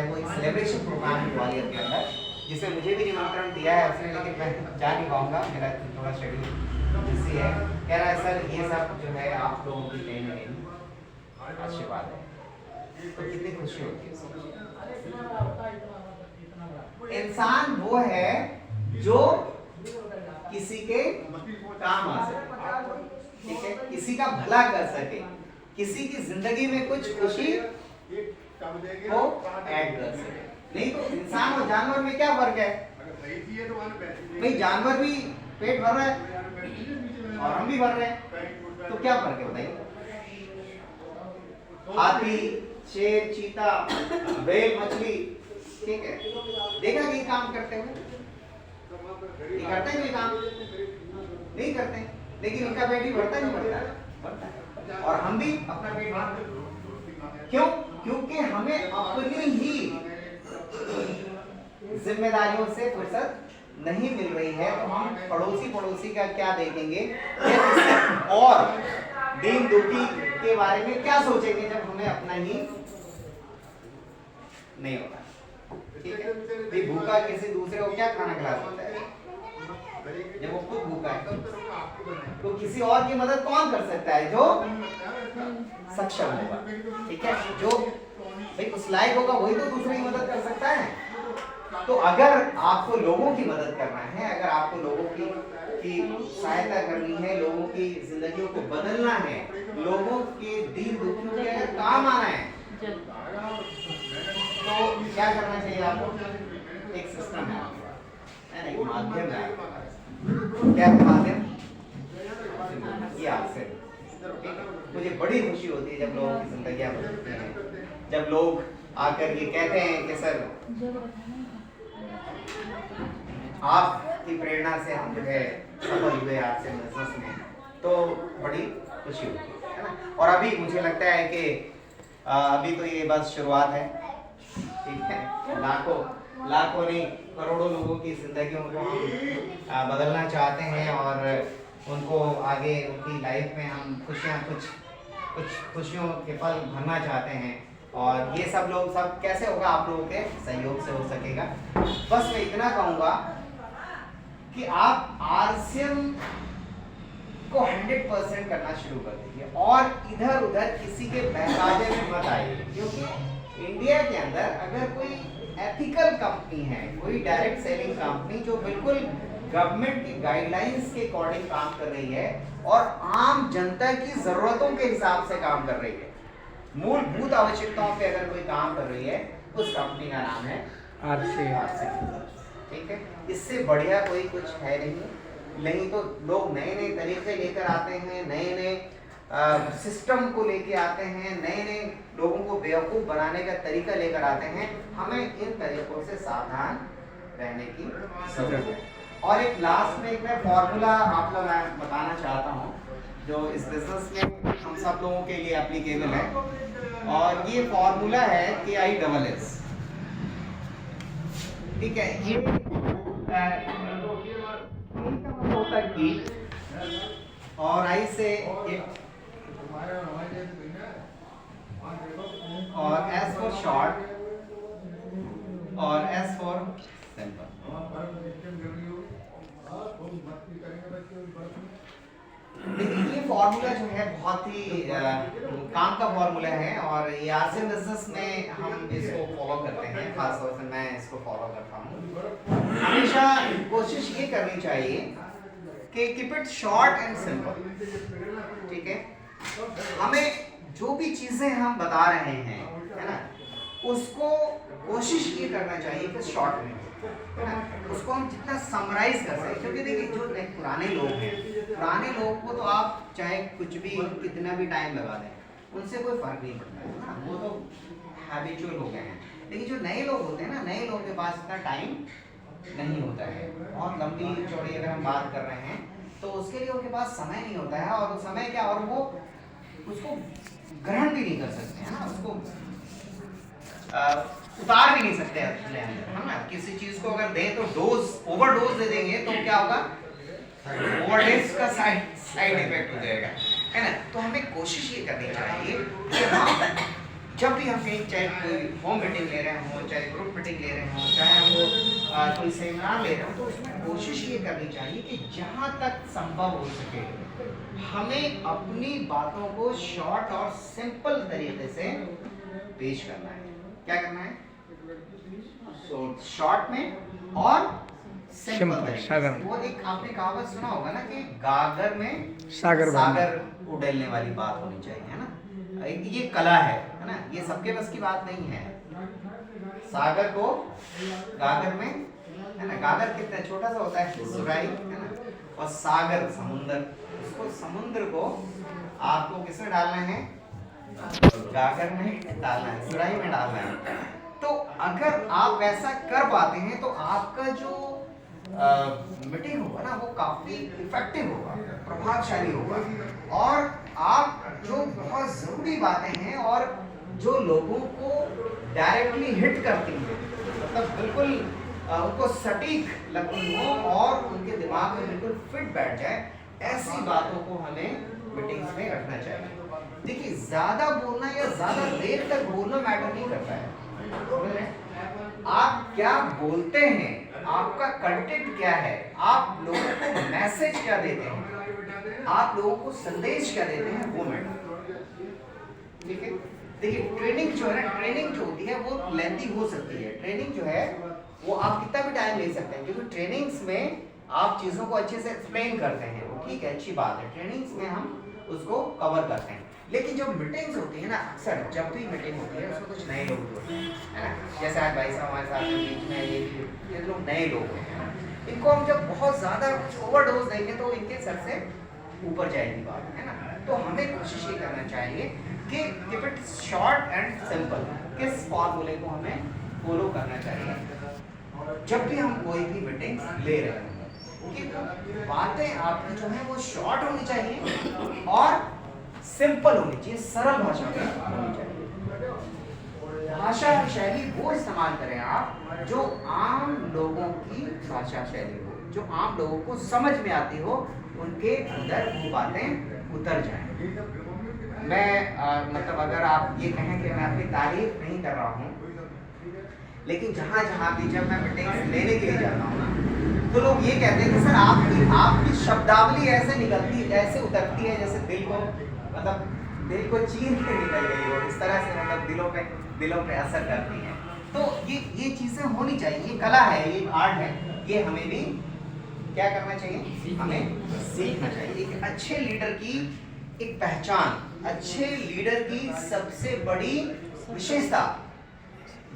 है वो एक सेलिब्रेशन प्रोग्राम है ग्वालियर के अंदर, जिसे मुझे भी निमंत्रण दिया है उसने, लेकिन मैं जा नहीं पाऊंगा, मेरा थोड़ा शेड्यूल बिजी है। कह रहा है सर ये सब जो है आप लोगों की कहीं ना कहीं अच्छी बात है, तो कितनी खुशी होती है। इंसान वो है जो किसी के काम आ सके, ठीक है, किसी का भला कर सके, किसी की जिंदगी में कुछ खुशी को ऐड कर सके। नहीं तो इंसान और जानवर में क्या फर्क है? भाई जानवर भी पेट भर रहा है और हम भी भर रहे हैं, तो क्या फर्क है बताइए? हाथी, शेर, चीता, व्हेल, मछली, ठीक है, देखा कि काम करते हुए? ये करते हैं कोई काम? नहीं करते, लेकिन इनका पेट भी बढ़ता नहीं बढ़ता है, और हम भी अपना पेट भरते हैं। क्यों? क्योंकि हमें अपनी ही जिम्मेदारियों से फुर्सत नहीं मिल रही है, तो हम पड़ोसी का क्या देखेंगे और दीन दुखी के बारे में क्या सोचेंगे जब हमें अपना ही नहीं होता, ठीक है? भूखा किसी दूसरे को क्या खाना खिला सकता है जब वो खुद भूखा है? तो किसी और की मदद कौन कर सकता है? जो सक्षम होगा, ठीक है, जो भाई उस लायक होगा वही तो दूसरे की मदद कर सकता है। तो अगर आपको लोगों की मदद करना है, अगर आपको लोगों की सहायता करनी है, लोगों की जिंदगियों को बदलना है, लोगों के दीन दुखियों के अगर काम आना है, तो क्या करना चाहिए आपको? एक सिस्टम है आपके पास, एक माध्यम है आपके पास। क्या माध्यम? ये आपसे। मुझे बड़ी खुशी होती है जब लोगों की जिंदगियां बदलती हैं, जब लोग आकर ये कहते हैं कि सर आपकी प्रेरणा से हम जो है सफल हुए आपसे बिजनेस में, तो बड़ी खुशी होती है ना। और अभी मुझे लगता है कि अभी तो ये बस शुरुआत है, ठीक है, लाखों नहीं करोड़ों लोगों की जिंदगियों को हम बदलना चाहते हैं और उनको आगे उनकी लाइफ में हम कुछ खुशियों के पल भरना चाहते हैं। और ये सब लोग सब कैसे होगा? आप लोगों के सहयोग से हो सकेगा। बस मैं इतना कहूँगा कि आप आरसीएम को 100% करना शुरू कर दीजिए और इधर उधर किसी के बहकावे में मत आइए, क्योंकि इंडिया के अंदर अगर कोई एथिकल कंपनी है, कोई डायरेक्ट सेलिंग कंपनी जो बिल्कुल गवर्नमेंट की गाइडलाइंस के अकॉर्डिंग काम कर रही है और आम जनता की जरूरतों के हिसाब से काम कर रही है, मूलभूत आवश्यकताओं पे अगर कोई काम कर रही है, उस कंपनी का नाम है आरसीएम, ठीक है। इससे बढ़िया कोई कुछ है नहीं तो लोग नए नए तरीके लेकर आते हैं, नए नए सिस्टम को लेके आते हैं, नए नए लोगों को बेवकूफ़ बनाने का तरीका लेकर आते हैं। हमें इन तरीकों से सावधान रहने की जरूरत है। और एक लास्ट में एक मैं फॉर्मूला आप लोग मैं बताना चाहता हूँ जो इस बिजनेस में हम सब लोगों के लिए एप्लीकेबल है, और ये फॉर्मूला है KISS, ठीक है। ये होता है कि और आई से और S फॉर शॉर्ट और S फॉर सिंपल। देखिए ये फॉर्मूला जो है बहुत ही काम का फॉर्मूला है, और ये आरसीएम बिजनेस में हम इसको फॉलो करते हैं, खासतौर से मैं इसको फॉलो करता हूँ। हमेशा कोशिश ये करनी चाहिए कि keep it short and simple, ठीक है। हमें जो भी चीजें हम बता रहे हैं, है ना, उसको कोशिश ये करना चाहिए कि शॉर्ट में, है ना, उसको हम जितना समराइज कर सकें। क्योंकि देखिए जो पुराने लोग को तो आप चाहे कुछ भी कितना भी टाइम लगा दें, उनसे कोई फर्क नहीं पड़ता है ना, वो तो हैबिचुअल हो गए हैं। लेकिन जो नए लोग होते हैं ना, नए लोगों के पास इतना टाइम नहीं होता है, बहुत लंबी चौड़ी अगर हम बात कर रहे हैं तो उसके लिए उनके पास समय नहीं होता है, और वो समय क्या, और वो उसको ग्रहण भी नहीं कर सकते हैं ना, उसको उतार भी नहीं सकते अपने अंदर, है ना। किसी चीज को अगर दें तो ओवरडोज दे देंगे तो क्या होगा, ओवरडोज का साइड इफेक्ट हो जाएगा, है ना। तो हमें कोशिश ये करनी चाहिए कि हम जब भी हम कहीं चाहे कोई होम मीटिंग ले रहे हों, चाहे ग्रुप मीटिंग ले रहे हों, चाहे हम कोई सेमिनार ले रहे हो, तो उसमें कोशिश ये करनी चाहिए कि जहाँ तक संभव हो सके हमें अपनी बातों को शॉर्ट और सिंपल तरीके से पेश करना है। क्या करना है? शॉर्ट में और सिंपल तरीके से। वो एक आपने कहावत सुना होगा ना कि गागर में सागर उड़ेलने वाली बात होनी चाहिए, है ना? ये कला है ना? ये सबके बस की बात नहीं है। सागर को गागर में, है ना? गागर कितना छोटा सा होता है, सुराही, है ना? और सागर समुंदर, उसको समुद्र को आपको किसमें डालना है? गागर में डालना है, सुराही में डालना है। तो अगर आप ऐसा कर पाते हैं तो आपका जो मीटिंग होगा ना वो काफी इफेक्टिव होगा, प्रभावशाली होगा, और आप जो बहुत जरूरी बातें हैं और जो लोगों को डायरेक्टली हिट करती हैं, मतलब बिल्कुल उनको सटीक लगती हो और उनके दिमाग में बिल्कुल फिट बैठ जाए, ऐसी बातों को हमें मीटिंग्स में रखना चाहिए। देखिए, ज्यादा बोलना या ज्यादा देर तक बोलना मैटर नहीं करता है। आप क्या बोलते हैं, आपका कंटेंट क्या है, आप लोगों को मैसेज क्या देते हैं, आप लोगों को संदेश क्या देते हैं, वो मैटर। ठीक है? देखिए, ट्रेनिंग जो है ना, ट्रेनिंग जो होती है वो लेंथी हो सकती है। ट्रेनिंग जो है वो आप कितना भी टाइम ले सकते हैं, क्योंकि ट्रेनिंग्स में आप चीज़ों को अच्छे से एक्सप्लेन करते हैं, वो ठीक है, अच्छी बात है, ट्रेनिंग्स में हम उसको कवर करते हैं। लेकिन जो मीटिंग्स होती है ना, अक्सर जब भी मीटिंग होती है उसमें कुछ नए लोग होते हैं, है ना? जैसे आज भाई साहब हमारे साथ में बीच में ये लोग नए लोग हैं, है ना? इनको हम जब बहुत ज़्यादा कुछ ओवरडोज देंगे तो इनके सर से ऊपर जाएगी बात, है ना? तो हमें कोशिश ये करना चाहिए कि keep it short and simple. किस फॉर्मूले को हमें फॉलो करना चाहिए जब भी हम कोई भी मीटिंग ले रहे हैं, कि बातें आपकी जो है वो शॉर्ट होनी चाहिए और सिंपल होनी चाहिए, सरल भाषा में होनी चाहिए। भाषा शैली वो इस्तेमाल करें आप जो आम लोगों की भाषा शैली हो, जो आम लोगों को समझ में आती हो, उनके अंदर वो बातें उतर जाएं। मैं मतलब अगर आप ये कहें कि मैं अपनी तारीफ नहीं कर रहा हूँ, लेकिन जहाँ जहाँ भी जब मैं मीटिंग लेने के लिए जाता हूँ ना, तो लोग ये कहते हैं कि सर आपकी शब्दावली ऐसे निकलती, ऐसे उतरती है जैसे दिल को चीर के निकल गई हो, इस तरह से मतलब दिलों पे असर करती है। तो ये चीज़ें होनी चाहिए, ये कला है, ये आर्ट है, ये हमें भी क्या करना चाहिए, हमें सीखना चाहिए। एक अच्छे लीडर की एक पहचान, अच्छे लीडर की सबसे बड़ी विशेषता